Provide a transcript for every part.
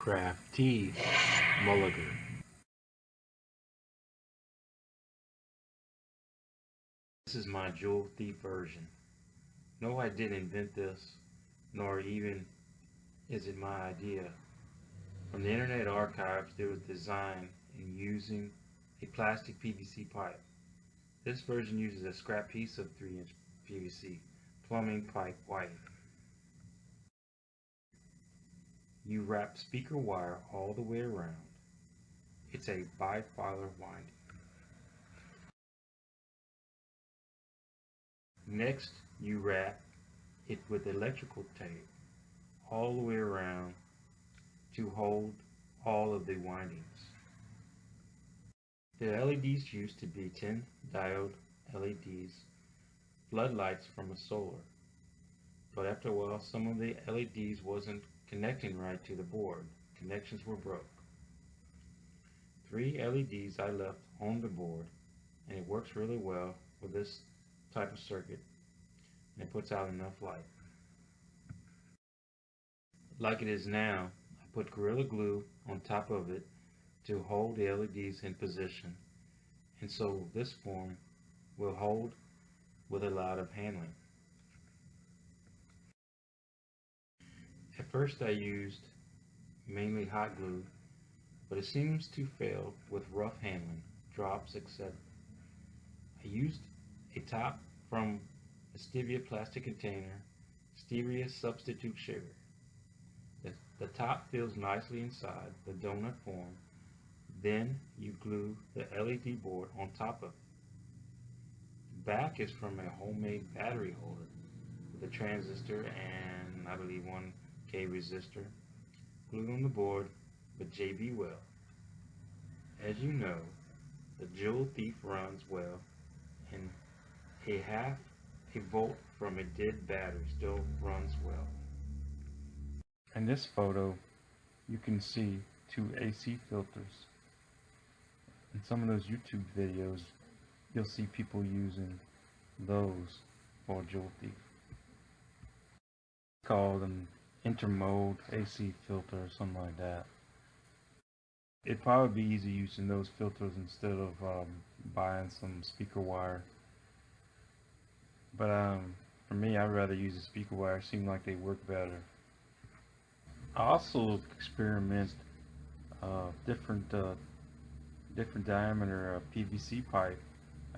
Crafty Mulligan. This is my Joule Thief version. No, I didn't invent this, nor even is it my idea. From the Internet Archives, it was designed in using a plastic PVC pipe. This version uses a scrap piece of 3-inch PVC plumbing pipe wiring. You wrap speaker wire all the way around. It's a bifilar winding. Next, you wrap it with electrical tape all the way around to hold all of the windings. The LEDs used to be 10 diode LEDs, floodlights from a solar, but after a while some of the LEDs wasn't connecting right to the board. Connections were broke. 3 LEDs I left on the board, and it works really well with this type of circuit, and it puts out enough light. Like it is now, I put Gorilla Glue on top of it to hold the LEDs in position, and so this form will hold with a lot of handling. At first I used mainly hot glue, but it seems to fail with rough handling, drops, etc. I used a top from a stevia plastic container, stevia substitute sugar. The top fills nicely inside the donut form. Then you glue the LED board on top of it. The back is from a homemade battery holder with a transistor and I believe 1K resistor glued on the board with JB well. As you know, the Joule Thief runs well, and a half a volt from a dead battery still runs well. In this photo, you can see 2 AC filters. In some of those YouTube videos, you'll see people using those for Joule Thief. Called an intermode AC filter or something like that. It'd probably be easy using those filters instead of buying some speaker wire. But for me, I'd rather use the speaker wire. Seem like they work better. I also experiment different diameter PVC pipe.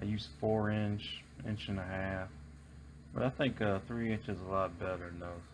I use 4-inch, 1.5 inch, but I think 3 inches is a lot better than those.